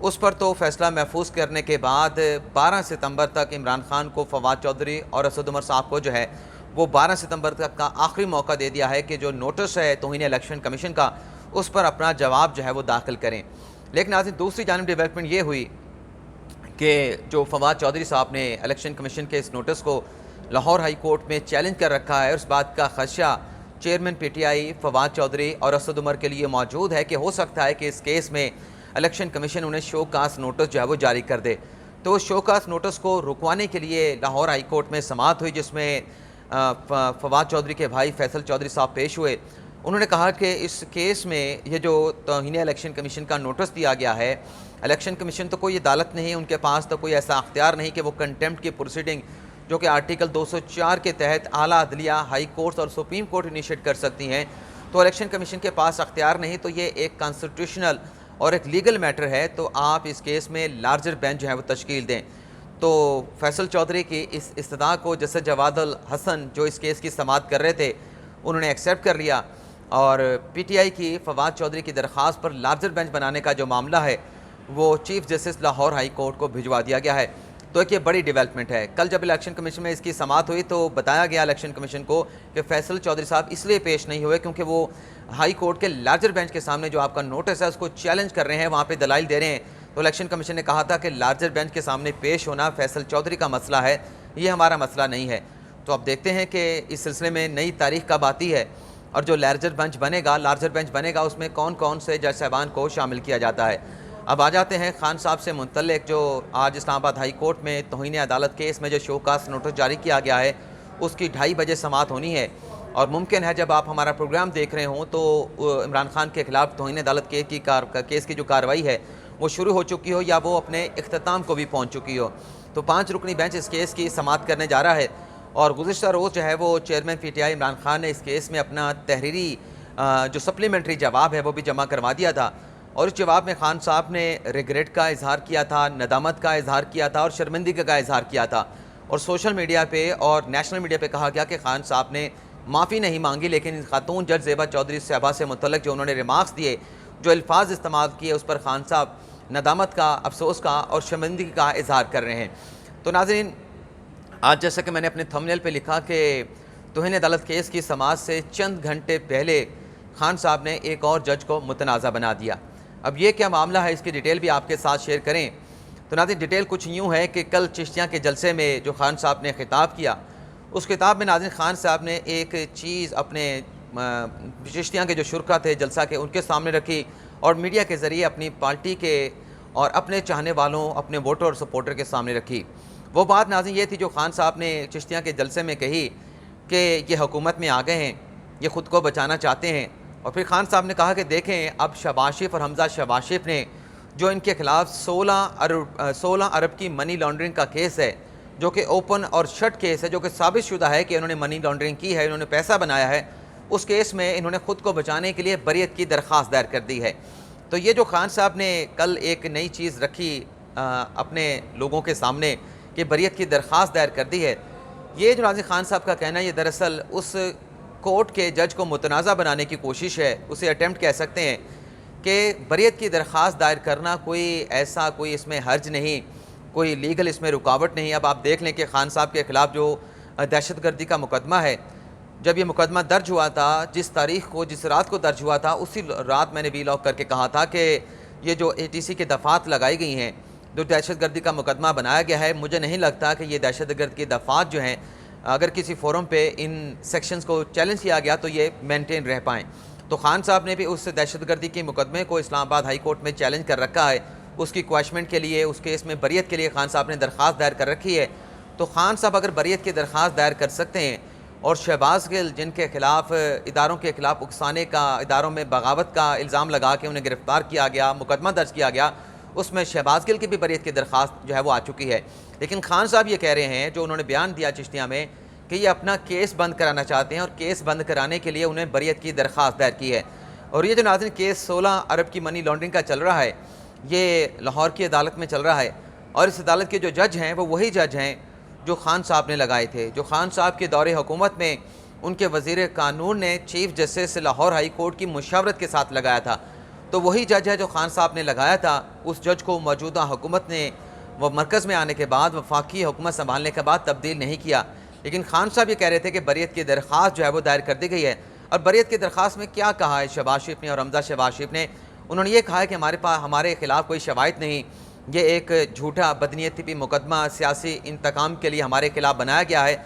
اس پر تو فیصلہ محفوظ کرنے کے بعد 12 ستمبر تک عمران خان کو فواد چودھری اور اسد عمر صاحب کو جو ہے وہ 12 ستمبر تک کا آخری موقع دے دیا ہے کہ جو نوٹس ہے توہین الیکشن کمیشن کا اس پر اپنا جواب جو ہے وہ داخل کریں۔ لیکن ناظرین دوسری جانب ڈیولپمنٹ یہ ہوئی کہ جو فواد چودھری صاحب نے الیکشن کمیشن کے اس نوٹس کو لاہور ہائی کورٹ میں چیلنج کر رکھا ہے، اس بات کا خدشہ چیئرمین پی ٹی آئی فواد چودھری اور اسد عمر کے لیے موجود ہے کہ ہو سکتا ہے کہ اس کیس میں الیکشن کمیشن انہیں شو کاز نوٹس جو ہے وہ جاری کر دے۔ تو اس شو کاز نوٹس کو رکوانے کے لیے لاہور ہائی کورٹ میں سماعت ہوئی، جس میں فواد چودھری کے بھائی فیصل چودھری صاحب پیش ہوئے۔ انہوں نے کہا کہ اس کیس میں یہ جو توہین الیکشن کمیشن کا نوٹس دیا گیا ہے، الیکشن کمیشن تو کوئی عدالت نہیں، ان کے پاس تو کوئی ایسا اختیار نہیں کہ وہ کنٹیمپٹ کی پروسیڈنگ جو کہ آرٹیکل 204 کے تحت اعلیٰ عدلیہ، ہائی کورٹس اور سپریم کورٹ انیشیٹ کر سکتی ہیں، تو الیکشن کمیشن کے پاس اختیار نہیں، تو یہ ایک کانسٹیٹیوشنل اور ایک لیگل میٹر ہے، تو آپ اس کیس میں لارجر بینچ جو ہے وہ تشکیل دیں۔ تو فیصل چودھری کی اس استدعا کو جسٹس جواد الحسن جو اس کیس کی سماعت کر رہے تھے انہوں نے ایکسیپٹ کر لیا، اور پی ٹی آئی کی فواد چودھری کی درخواست پر لارجر بینچ بنانے کا جو معاملہ ہے وہ chief justice Lahore high court کو بھجوا دیا گیا ہے۔ تو ایک یہ بڑی ڈیولپمنٹ ہے۔ کل جب الیکشن کمیشن میں اس کی سماعت ہوئی تو بتایا گیا الیکشن کمیشن کو کہ فیصل چودھری صاحب اس لیے پیش نہیں ہوئے کیونکہ وہ ہائی کورٹ کے لارجر بینچ کے سامنے جو آپ کا نوٹس ہے اس کو چیلنج کر رہے ہیں، وہاں پہ دلائل دے رہے ہیں۔ تو الیکشن کمیشن نے کہا تھا کہ لارجر بینچ کے سامنے پیش ہونا فیصل چودھری کا مسئلہ ہے، یہ ہمارا مسئلہ نہیں ہے۔ تو اب دیکھتے ہیں کہ اس سلسلے میں نئی تاریخ کب آتی ہے اور جو لارجر بینچ بنے گا اس میں کون کون سے جج صاحبان کو شامل کیا جاتا ہے۔ اب آ جاتے ہیں خان صاحب سے متعلق جو آج اسلام آباد ہائی کورٹ میں توہین عدالت کیس میں جو شو کاز نوٹس جاری کیا گیا ہے اس کی 2:30 بجے سماعت ہونی ہے، اور ممکن ہے جب آپ ہمارا پروگرام دیکھ رہے ہوں تو عمران خان کے خلاف توہین عدالت کیس کی جو کارروائی ہے وہ شروع ہو چکی ہو یا وہ اپنے اختتام کو بھی پہنچ چکی ہو۔ تو 5 رکنی بینچ اس کیس کی سماعت کرنے جا رہا ہے، اور گزشتہ روز جو ہے وہ چیئرمین پی ٹی آئی عمران خان نے اس کیس میں اپنا تحریری جو سپلیمنٹری جواب ہے وہ بھی جمع کروا دیا تھا، اور اس جواب میں خان صاحب نے ریگریٹ کا اظہار کیا تھا، ندامت کا اظہار کیا تھا اور شرمندگی کا اظہار کیا تھا، اور سوشل میڈیا پہ اور نیشنل میڈیا پہ کہا گیا کہ خان صاحب نے معافی نہیں مانگی، لیکن خاتون جج زیبا چودھری صاحبہ سے متعلق جو انہوں نے ریمارکس دیے، جو الفاظ استعمال کیے، اس پر خان صاحب ندامت کا، افسوس کا اور شرمندگی کا اظہار کر رہے ہیں۔ تو ناظرین آج جیسا کہ میں نے اپنے تھمبنیل پہ لکھا کہ توہین عدالت کیس کی سماعت سے چند گھنٹے پہلے خان صاحب نے ایک اور جج کو متنازع بنا دیا۔ اب یہ کیا معاملہ ہے، اس کی ڈیٹیل بھی آپ کے ساتھ شیئر کریں۔ تو ناظرین ڈیٹیل کچھ یوں ہے کہ کل چشتیاں کے جلسے میں جو خان صاحب نے خطاب کیا، اس خطاب میں ناظرین خان صاحب نے ایک چیز اپنے چشتیاں کے جو شرکا تھے جلسہ کے ان کے سامنے رکھی، اور میڈیا کے ذریعے اپنی پارٹی کے اور اپنے چاہنے والوں، اپنے ووٹر اور سپورٹر کے سامنے رکھی۔ وہ بات ناظرین یہ تھی جو خان صاحب نے چشتیاں کے جلسے میں کہی کہ یہ حکومت میں آ گئے ہیں، یہ خود کو بچانا چاہتے ہیں، اور پھر خان صاحب نے کہا کہ دیکھیں اب شہباز شریف اور حمزہ شہباز شریف نے جو ان کے خلاف 16 ارب کی منی لانڈرنگ کا کیس ہے، جو کہ اوپن اور شٹ کیس ہے، جو کہ ثابت شدہ ہے کہ انہوں نے منی لانڈرنگ کی ہے، انہوں نے پیسہ بنایا ہے، اس کیس میں انہوں نے خود کو بچانے کے لیے بریت کی درخواست دائر کر دی ہے۔ تو یہ جو خان صاحب نے کل ایک نئی چیز رکھی اپنے لوگوں کے سامنے کہ بریت کی درخواست دائر کر دی ہے، یہ جو ناظرین خان صاحب کا کہنا ہے یہ دراصل اس کورٹ کے جج کو متنازع بنانے کی کوشش ہے، اسے اٹیمپٹ کہہ سکتے ہیں کہ بریت کی درخواست دائر کرنا کوئی اس میں حرج نہیں، کوئی لیگل اس میں رکاوٹ نہیں۔ اب آپ دیکھ لیں کہ خان صاحب کے خلاف جو دہشت گردی کا مقدمہ ہے، جب یہ مقدمہ درج ہوا تھا، جس تاریخ کو جس رات کو درج ہوا تھا، اسی رات میں نے وی لاگ کر کے کہا تھا کہ یہ جو اے ٹی سی کے دفعات لگائی گئی ہیں، جو دہشت گردی کا مقدمہ بنایا گیا ہے، مجھے نہیں لگتا کہ یہ دہشت گرد کی دفعات جو ہیں اگر کسی فورم پہ ان سیکشنز کو چیلنج کیا گیا تو یہ مینٹین رہ پائیں۔ تو خان صاحب نے بھی اس دہشت گردی کے مقدمے کو اسلام آباد ہائی کورٹ میں چیلنج کر رکھا ہے، اس کی کواشمنٹ کے لیے، اس کیس میں بریت کے لیے خان صاحب نے درخواست دائر کر رکھی ہے۔ تو خان صاحب اگر بریت کی درخواست دائر کر سکتے ہیں، اور شہباز گل جن کے خلاف اداروں کے خلاف اکسانے کا، اداروں میں بغاوت کا الزام لگا کے انہیں گرفتار کیا گیا، مقدمہ درج کیا گیا، اس میں شہباز گل کی بھی بریت کی درخواست جو ہے وہ آ چکی ہے، لیکن خان صاحب یہ کہہ رہے ہیں جو انہوں نے بیان دیا چشتیاں میں کہ یہ اپنا کیس بند کرانا چاہتے ہیں، اور کیس بند کرانے کے لیے انہیں بریت کی درخواست دائر کی ہے۔ اور یہ جو ناظرین کیس 16 ارب کی منی لانڈرنگ کا چل رہا ہے، یہ لاہور کی عدالت میں چل رہا ہے، اور اس عدالت کے جو جج ہیں وہ وہی جج ہیں جو خان صاحب نے لگائے تھے، جو خان صاحب کے دور حکومت میں ان کے وزیر قانون نے chief justice Lahore high court کی مشاورت کے ساتھ لگایا تھا۔ تو وہی جج ہے جو خان صاحب نے لگایا تھا، اس جج کو موجودہ حکومت نے وہ مرکز میں آنے کے بعد، وفاقی حکومت سنبھالنے کے بعد تبدیل نہیں کیا۔ لیکن خان صاحب یہ کہہ رہے تھے کہ بریت کی درخواست جو ہے وہ دائر کر دی گئی ہے، اور بریت کی درخواست میں کیا کہا ہے شہباز شریف نے اور حمزہ شہباز شریف نے؟ انہوں نے یہ کہا ہے کہ ہمارے خلاف کوئی شواہد نہیں، یہ ایک جھوٹا بدنیتی مقدمہ سیاسی انتقام کے لیے ہمارے خلاف بنایا گیا ہے،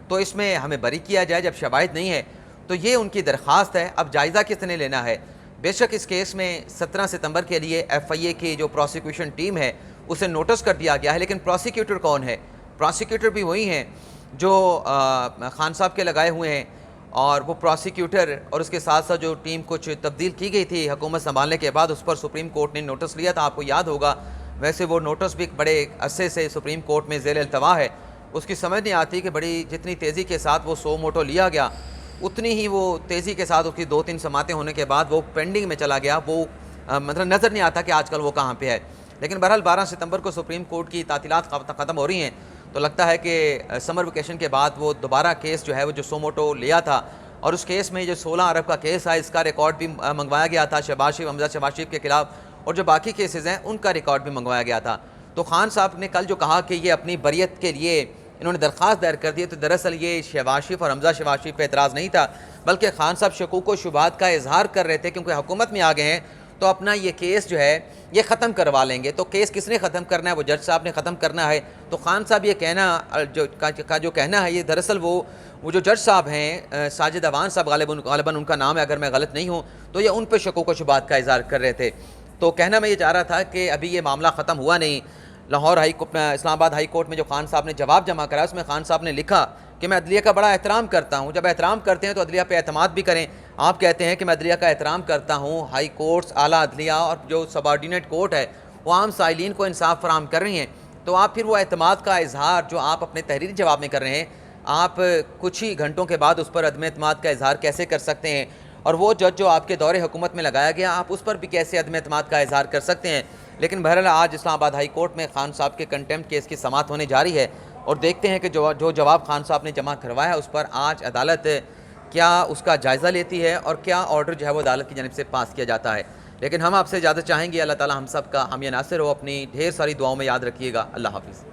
تو اس میں ہمیں بری کیا جائے جب شواہد نہیں ہے۔ تو یہ ان کی درخواست ہے، اب جائزہ کس نے لینا ہے؟ بے شک اس کیس میں 17 ستمبر کے لیے ایف آئی اے کی جو پروسیکیوشن ٹیم ہے اسے نوٹس کر دیا گیا ہے، لیکن پروسیکیوٹر کون ہے؟ پروسیکیوٹر بھی وہی ہیں جو خان صاحب کے لگائے ہوئے ہیں، اور وہ پروسیکیوٹر اور اس کے ساتھ ساتھ جو ٹیم کچھ تبدیل کی گئی تھی حکومت سنبھالنے کے بعد، اس پر سپریم کورٹ نے نوٹس لیا تھا، آپ کو یاد ہوگا۔ ویسے وہ نوٹس بھی بڑے عرصے سے سپریم کورٹ میں ذیل التوا ہے، اس کی سمجھ نہیں آتی کہ بڑی جتنی تیزی کے ساتھ وہ سو موٹو لیا گیا، اتنی ہی وہ تیزی کے ساتھ اس کی 2-3 سماعتیں ہونے کے بعد وہ پینڈنگ میں چلا گیا، وہ مطلب نظر نہیں آتا کہ آج کل وہ کہاں پہ ہے۔ لیکن بہرحال 12 ستمبر کو سپریم کورٹ کی تعطیلات ختم ہو رہی ہیں، تو لگتا ہے کہ سمر ویکیشن کے بعد وہ دوبارہ کیس جو ہے وہ جو سو موٹو لیا تھا، اور اس کیس میں جو 16 ارب کا کیس ہے اس کا ریکارڈ بھی منگوایا گیا تھا شہباز شریف، حمزہ شہباز شریف کے خلاف، اور جو باقی کیسز ہیں ان کا ریکارڈ بھی منگوایا گیا تھا۔ تو خان صاحب نے کل جو کہا کہ یہ اپنی بریت کے لیے انہوں نے درخواست دائر کر دی، تو دراصل یہ شہباز شریف اور حمزہ شہباز شریف پہ اعتراض نہیں تھا، بلکہ خان صاحب شکوک و شبہات کا اظہار کر رہے تھے، کیونکہ حکومت میں آ گئے ہیں تو اپنا یہ کیس جو ہے یہ ختم کروا لیں گے۔ تو کیس کس نے ختم کرنا ہے؟ وہ جج صاحب نے ختم کرنا ہے۔ تو خان صاحب یہ کہنا جو کہنا ہے، یہ دراصل وہ جو جج صاحب ہیں ساجد اوان صاحب غالباً ان کا نام ہے اگر میں غلط نہیں ہوں، تو یہ ان پہ شکوک و شبہات کا اظہار کر رہے تھے۔ تو کہنا میں یہ چاہ رہا تھا کہ ابھی یہ معاملہ ختم ہوا نہیں۔ لاہور اسلام آباد ہائی کورٹ میں جو خان صاحب نے جواب جمع کرا، اس میں خان صاحب نے لکھا کہ میں عدلیہ کا بڑا احترام کرتا ہوں، جب احترام کرتے ہیں تو عدلیہ پہ اعتماد بھی کریں۔ آپ کہتے ہیں کہ میں عدلیہ کا احترام کرتا ہوں، ہائی کورٹس، اعلیٰ عدلیہ اور جو سب آرڈینیٹ کورٹ ہے وہ عام سائلین کو انصاف فراہم کر رہی ہیں، تو آپ پھر وہ اعتماد کا اظہار جو آپ اپنے تحریری جواب میں کر رہے ہیں، آپ کچھ ہی گھنٹوں کے بعد اس پر عدم اعتماد کا اظہار کیسے کر سکتے ہیں؟ اور وہ جج جو آپ کے دور حکومت میں لگایا گیا، آپ اس پر بھی کیسے عدم اعتماد کا اظہار کر سکتے ہیں؟ لیکن بہرحال آج اسلام آباد ہائی کورٹ میں خان صاحب کے کنٹیمپٹ کیس کی سماعت ہونے جاری ہے، اور دیکھتے ہیں کہ جو جواب خان صاحب نے جمع کروایا اس پر آج عدالت کیا اس کا جائزہ لیتی ہے، اور کیا آرڈر جو ہے وہ عدالت کی جانب سے پاس کیا جاتا ہے۔ لیکن ہم آپ سے اجازت چاہیں گے، اللہ تعالی ہم سب کا حامی ناصر ہو، اپنی ڈھیر ساری دعاؤں میں یاد رکھیے گا۔ اللہ حافظ۔